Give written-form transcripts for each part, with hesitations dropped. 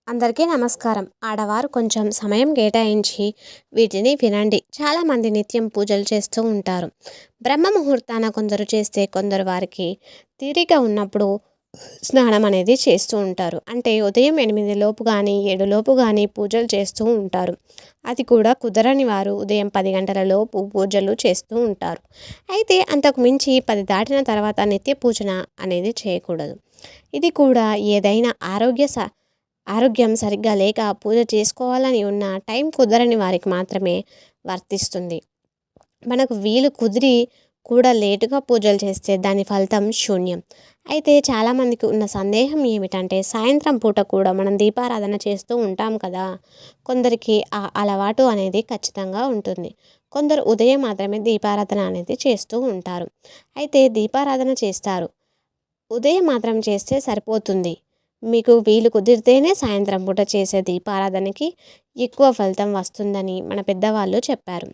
అందరికీ నమస్కారం. ఆడవారు కొంచెం సమయం కేటాయించి వీటిని వినండి. చాలామంది నిత్యం పూజలు చేస్తూ ఉంటారు. బ్రహ్మ ముహూర్తాన కొందరు చేస్తే, కొందరు వారికి తీరిక ఉన్నప్పుడు స్నానం అనేది చేస్తూ ఉంటారు. అంటే ఉదయం 8 లోపు కానీ 7 లోపు కానీ పూజలు చేస్తూ ఉంటారు. అది కూడా కుదరని వారు ఉదయం 10 గంటల లోపు పూజలు చేస్తూ ఉంటారు. అయితే అంతకు మించి 10 దాటిన తర్వాత నిత్య పూజన అనేది చేయకూడదు. ఇది కూడా ఏదైనా ఆరోగ్యం సరిగ్గా లేక పూజ చేసుకోవాలని ఉన్న టైం కుదరని వారికి మాత్రమే వర్తిస్తుంది. మనకు వీలు కుదిరి కూడా లేటుగా పూజలు చేస్తే దాని ఫలితం శూన్యం. అయితే చాలామందికి ఉన్న సందేహం ఏమిటంటే, సాయంత్రం పూట కూడా మనం దీపారాధన చేస్తూ ఉంటాం కదా. కొందరికి ఆ అలవాటు అనేది ఖచ్చితంగా ఉంటుంది. కొందరు ఉదయం మాత్రమే దీపారాధన అనేది చేస్తూ ఉంటారు. అయితే దీపారాధన చేస్తారు, ఉదయం మాత్రం చేస్తే సరిపోతుంది. మీకు వీలు కుదిరితేనే సాయంత్రం పూట చేసే దీపారాధనకి ఎక్కువ ఫలితం వస్తుందని మన పెద్దవాళ్ళు చెప్పారు.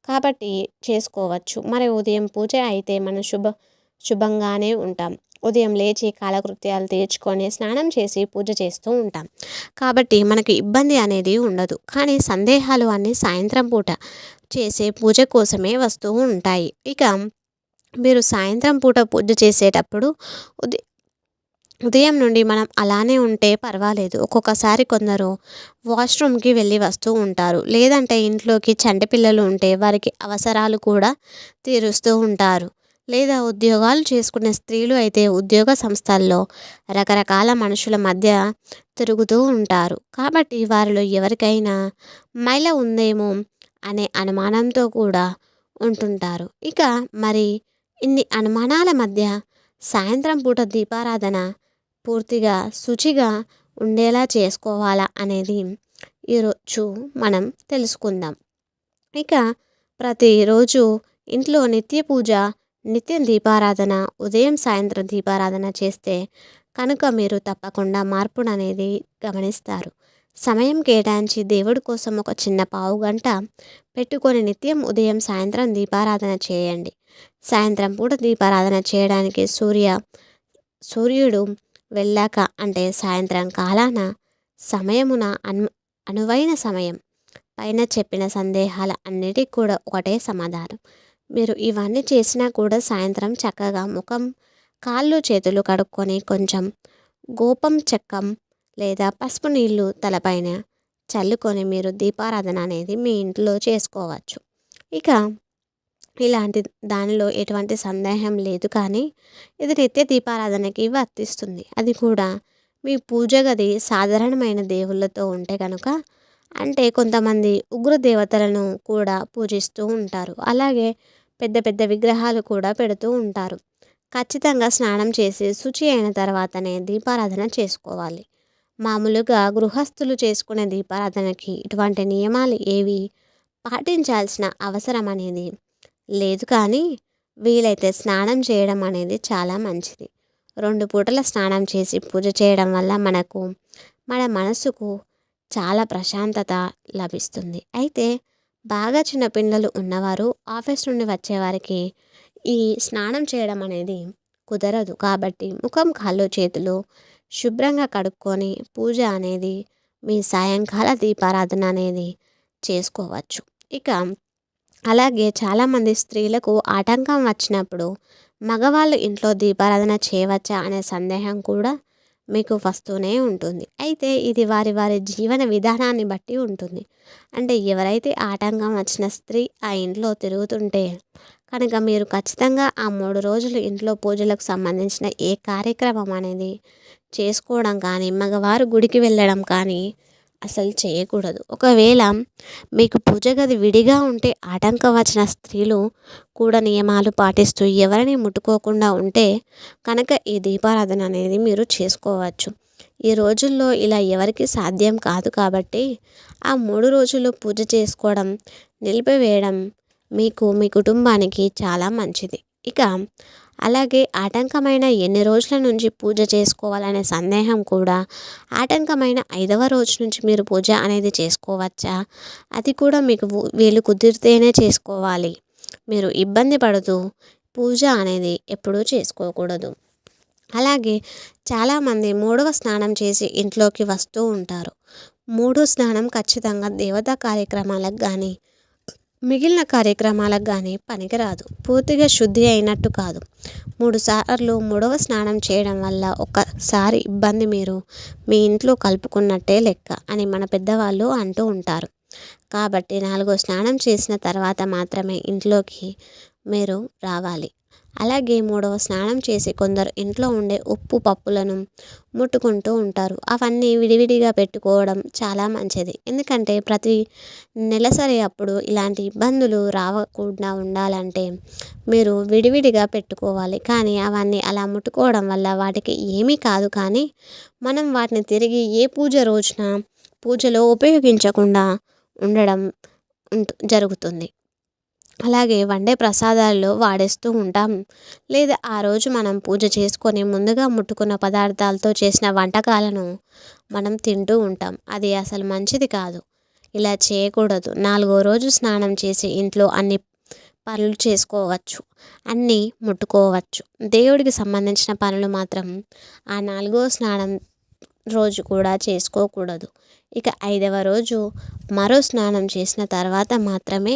కాబట్టి చేసుకోవచ్చు. మరి ఉదయం పూజ అయితే మనం శుభంగానే ఉంటాం. ఉదయం లేచి కాలకృత్యాలు తీర్చుకొని స్నానం చేసి పూజ చేస్తూ ఉంటాం. కాబట్టి మనకి ఇబ్బంది అనేది ఉండదు. కానీ సందేహాలు అన్నీ సాయంత్రం పూట చేసే పూజ కోసమే వస్తూ ఉంటాయి. ఇక మీరు సాయంత్రం పూట పూజ చేసేటప్పుడు ఉదయం నుండి మనం అలానే ఉంటే పర్వాలేదు. ఒక్కొక్కసారి కొందరు వాష్రూమ్కి వెళ్ళి వస్తూ ఉంటారు. లేదంటే ఇంట్లోకి చంటి పిల్లలు ఉంటే వారికి అవసరాలు కూడా తీరుస్తూ ఉంటారు. లేదా ఉద్యోగాలు చేసుకునే స్త్రీలు అయితే ఉద్యోగ సంస్థల్లో రకరకాల మనుషుల మధ్య తిరుగుతూ ఉంటారు. కాబట్టి వారిలో ఎవరికైనా మైల ఉందేమో అనే అనుమానంతో కూడా ఉంటుంటారు. ఇక మరి ఇన్ని అనుమానాల మధ్య సాయంత్రం పూట దీపారాధన పూర్తిగా శుచిగా ఉండేలా చేసుకోవాలా అనేది ఈరోజు మనం తెలుసుకుందాం. ఇక ప్రతిరోజు ఇంట్లో నిత్య పూజ, నిత్యం దీపారాధన, ఉదయం సాయంత్రం దీపారాధన చేస్తే కనుక మీరు తప్పకుండా మార్పును అనేది గమనిస్తారు. సమయం కేటాయించి దేవుడి కోసం ఒక చిన్న పావు గంట పెట్టుకొని నిత్యం ఉదయం సాయంత్రం దీపారాధన చేయండి. సాయంత్రం పూట దీపారాధన చేయడానికి సూర్యుడు వెళ్ళాక, అంటే సాయంత్రం కాలాన సమయమున అనువైన సమయం. పైన చెప్పిన సందేహాల అన్నిటికీ కూడా ఒకటే సమాధానం. మీరు ఇవన్నీ చేసినా కూడా సాయంత్రం చక్కగా ముఖం, కాళ్ళు, చేతులు కడుక్కొని కొంచెం గోపం చెక్కం లేదా పసుపు నీళ్ళు తలపైన చల్లుకొని మీరు దీపారాధన అనేది మీ ఇంట్లో చేసుకోవచ్చు. ఇక ఇలాంటి దానిలో ఎటువంటి సందేహం లేదు. కానీ ఇది నిత్య దీపారాధనకి వర్తిస్తుంది. అది కూడా మీ పూజ గది సాధారణమైన దేవుళ్ళతో ఉంటే కనుక, అంటే కొంతమంది ఉగ్ర దేవతలను కూడా పూజిస్తూ ఉంటారు. అలాగే పెద్ద పెద్ద విగ్రహాలు కూడా పెడుతూ ఉంటారు. ఖచ్చితంగా స్నానం చేసి శుచి అయిన తర్వాతనే దీపారాధన చేసుకోవాలి. మామూలుగా గృహస్థులు చేసుకునే దీపారాధనకి ఇటువంటి నియమాలు ఏవి పాటించాల్సిన అవసరం అనేది లేదు. కానీ వీలైతే స్నానం చేయడం అనేది చాలా మంచిది. 2 పూటల స్నానం చేసి పూజ చేయడం వల్ల మన మనసుకు చాలా ప్రశాంతత లభిస్తుంది. అయితే బాగా చిన్న పిల్లలు ఉన్నవారు, ఆఫీస్ నుండి వచ్చేవారికి ఈ స్నానం చేయడం అనేది కుదరదు. కాబట్టి ముఖం, కాళ్ళు, చేతులు శుభ్రంగా కడుక్కొని పూజ అనేది మీ సాయంకాల దీపారాధన అనేది చేసుకోవచ్చు. ఇక అలాగే చాలామంది స్త్రీలకు ఆటంకం వచ్చినప్పుడు మగవాళ్ళు ఇంట్లో దీపారాధన చేయవచ్చా అనే సందేహం కూడా మీకు వస్తూనే ఉంటుంది. అయితే ఇది వారి వారి జీవన విధానాన్ని బట్టి ఉంటుంది. అంటే ఎవరైతే ఆటంకం వచ్చిన స్త్రీ ఆ ఇంట్లో తిరుగుతుంటే కనుక మీరు ఖచ్చితంగా ఆ 3 రోజులు ఇంట్లో పూజలకు సంబంధించిన ఏ కార్యక్రమం అనేది చేసుకోవడం కానీ, మగవారు గుడికి వెళ్ళడం కానీ అసలు చేయకూడదు. ఒకవేళ మీకు పూజ గది విడిగా ఉంటే ఆటంకం వచ్చిన స్త్రీలు కూడా నియమాలు పాటిస్తూ ఎవరిని ముట్టుకోకుండా ఉంటే కనుక ఈ దీపారాధన అనేది మీరు చేసుకోవచ్చు. ఈ రోజుల్లో ఇలా ఎవరికి సాధ్యం కాదు. కాబట్టి ఆ 3 రోజులు పూజ చేసుకోవడం నిలిపివేయడం మీకు, మీ కుటుంబానికి చాలా మంచిది. ఇక అలాగే ఆటంకమైన ఎన్ని రోజుల నుంచి పూజ చేసుకోవాలనే సందేహం కూడా, ఆటంకమైన 5వ రోజు నుంచి మీరు పూజ అనేది చేసుకోవచ్చా, అది కూడా మీకు వీలు కుదిరితేనే చేసుకోవాలి. మీరు ఇబ్బంది పడుతూ పూజ అనేది ఎప్పుడూ చేసుకోకూడదు. అలాగే చాలామంది మూడవ స్నానం చేసి ఇంట్లోకి వస్తూ ఉంటారు. మూడో స్నానం ఖచ్చితంగా దేవతా కార్యక్రమాలకు కానీ మిగిలిన కార్యక్రమాలకు కానీ పనికిరాదు. పూర్తిగా శుద్ధి అయినట్టు కాదు. 3 సార్లు మూడవ స్నానం చేయడం వల్ల ఒక్కసారి ఇబ్బంది మీరు మీ ఇంట్లో కలుపుకున్నట్టే లెక్క అని మన పెద్దవాళ్ళు అంటూ ఉంటారు. కాబట్టి 4వ స్నానం చేసిన తర్వాత మాత్రమే ఇంట్లోకి మీరు రావాలి. అలాగే 3వ స్నానం చేసి కొందరు ఇంట్లో ఉండే ఉప్పు పప్పులను ముట్టుకుంటూ ఉంటారు. అవన్నీ విడివిడిగా పెట్టుకోవడం చాలా మంచిది. ఎందుకంటే ప్రతి నెలసరి అప్పుడు ఇలాంటి ఇబ్బందులు రావకుండా ఉండాలంటే మీరు విడివిడిగా పెట్టుకోవాలి. కానీ అవన్నీ అలా ముట్టుకోవడం వల్ల వాటికి ఏమీ కాదు. కానీ మనం వాటిని తిరిగి ఏ పూజ రోజున పూజలో ఉపయోగించకుండా ఉండడం జరుగుతుంది. అలాగే వండే ప్రసాదాల్లో వాడేస్తూ ఉంటాం. లేదా ఆ రోజు మనం పూజ చేసుకొని ముందుగా ముట్టుకున్న పదార్థాలతో చేసిన వంటకాలను మనం తింటూ ఉంటాం. అది అసలు మంచిది కాదు. ఇలా చేయకూడదు. 4వ రోజు స్నానం చేసి ఇంట్లో అన్ని పనులు చేసుకోవచ్చు, అన్నీ ముట్టుకోవచ్చు. దేవుడికి సంబంధించిన పనులు మాత్రం ఆ 4వ స్నానం రోజు కూడా చేసుకోకూడదు. ఇక 5వ రోజు మరో స్నానం చేసిన తర్వాత మాత్రమే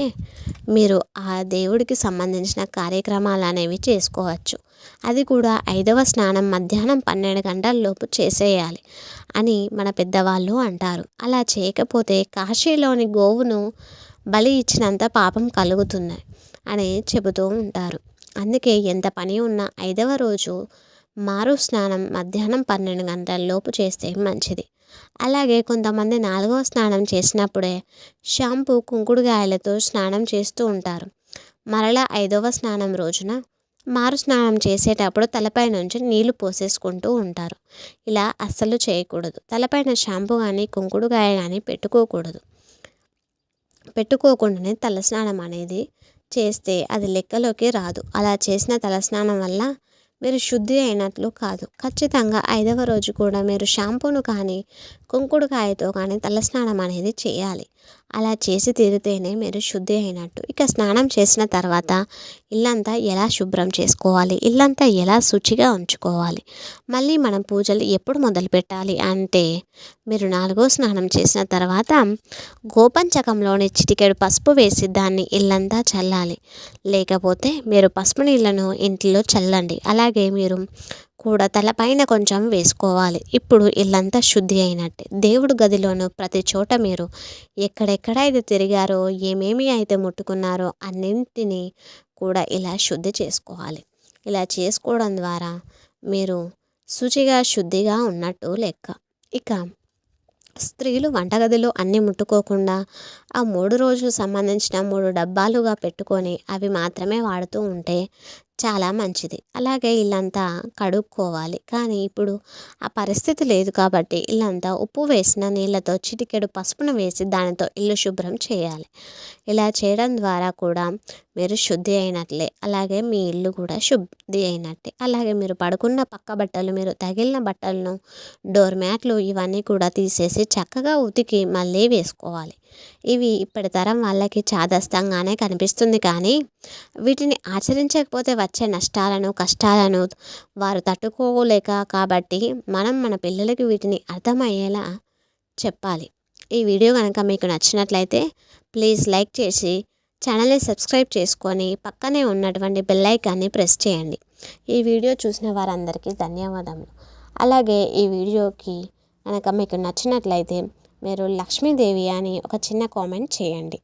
మీరు ఆ దేవుడికి సంబంధించిన కార్యక్రమాలు అనేవి చేసుకోవచ్చు. అది కూడా 5వ స్నానం మధ్యాహ్నం 12 గంటల లోపు చేసేయాలి అని మన పెద్దవాళ్ళు అంటారు. అలా చేయకపోతే కాశీలోని గోవును బలి ఇచ్చినంత పాపం కలుగుతుంది అని చెబుతూ ఉంటారు. అందుకే ఎంత పని ఉన్నా 5వ రోజు మారు స్నానం మధ్యాహ్నం 12 గంటల లోపు చేస్తే మంచిది. అలాగే కొంతమంది 4వ స్నానం చేసినప్పుడే షాంపూ కుంకుడుగాయలతో స్నానం చేస్తూ ఉంటారు. మరలా 5వ స్నానం రోజున మారు స్నానం చేసేటప్పుడు తలపై నుంచి నీళ్లు పోసేసుకుంటూ ఉంటారు. ఇలా అస్సలు చేయకూడదు. తలపైన షాంపూ కానీ కుంకుడుగాయ కానీ పెట్టుకోకుండానే తలస్నానం అనేది చేస్తే అది లెక్కలోకి రాదు. అలా చేసిన తలస్నానం వల్ల మీరు శుద్ధి అయినట్లు కాదు. ఖచ్చితంగా 5వ రోజు కూడా మీరు షాంపూను కానీ కుంకుడుకాయతో కానీ తలస్నానం అనేది చేయాలి. అలా చేసి తీరితేనే మీరు శుద్ధి అయినట్టు. ఇక స్నానం చేసిన తర్వాత ఇల్లంతా ఎలా శుభ్రం చేసుకోవాలి, ఇల్లంతా ఎలా శుచిగా ఉంచుకోవాలి, మళ్ళీ మనం పూజలు ఎప్పుడు మొదలు పెట్టాలి అంటే మీరు 4వ స్నానం చేసిన తర్వాత గోపంచకంలోని చిటికెడు పసుపు వేసి దాన్ని ఇల్లంతా చల్లాలి. లేకపోతే మీరు పసుపు నీళ్లను ఇంట్లో చల్లండి. అలాగే మీరు కూడా తలపైన కొంచెం వేసుకోవాలి. ఇప్పుడు ఇల్లంతా శుద్ధి అయినట్టే. దేవుడు గదిలోనూ ప్రతి చోట మీరు ఎక్కడెక్కడైతే తిరిగారో ఏమేమి అయితే ముట్టుకున్నారో అన్నింటినీ కూడా ఇలా శుద్ధి చేసుకోవాలి. ఇలా చేసుకోవడం ద్వారా మీరు శుద్ధిగా ఉన్నట్టు లెక్క. ఇక స్త్రీలు వంటగదిలో అన్నీ ముట్టుకోకుండా ఆ 3 రోజులు సంబంధించిన 3 డబ్బాలుగా పెట్టుకొని అవి మాత్రమే వాడుతూ ఉంటే చాలా మంచిది. అలాగే ఇల్లంతా కడుక్కోవాలి. కానీ ఇప్పుడు ఆ పరిస్థితి లేదు కాబట్టి ఇల్లంతా ఉప్పు వేసిన నీళ్ళతో చిటికెడు పసుపును వేసి దానితో ఇల్లు శుభ్రం చేయాలి. ఇలా చేయడం ద్వారా కూడా మీరు శుద్ధి అయినట్లే. అలాగే మీ ఇల్లు కూడా శుద్ధి అయినట్టే. అలాగే మీరు పడుకున్న పక్క బట్టలు, మీరు తగిలిన బట్టలను, డోర్ మ్యాట్లు ఇవన్నీ కూడా తీసేసి చక్కగా ఉతికి మళ్ళీ వేసుకోవాలి. ఇవి ఇప్పటి తరం వాళ్ళకి చాదస్తంగానే కనిపిస్తుంది. కానీ వీటిని ఆచరించకపోతే వచ్చే నష్టాలను, కష్టాలను వారు తట్టుకోలేక కాబట్టి మనం మన పిల్లలకి వీటిని అర్థమయ్యేలా చెప్పాలి. ఈ వీడియో కనుక మీకు నచ్చినట్లయితే ప్లీజ్ లైక్ చేసి ఛానల్ని సబ్స్క్రైబ్ చేసుకొని పక్కనే ఉన్నటువంటి బెల్ ఐకాన్ని ప్రెస్ చేయండి. ఈ వీడియో చూసిన వారందరికీ ధన్యవాదములు. అలాగే ఈ వీడియోకి కనుక మీకు నచ్చినట్లయితే మీరు లక్ష్మీదేవి అని ఒక చిన్న కామెంట్ చేయండి.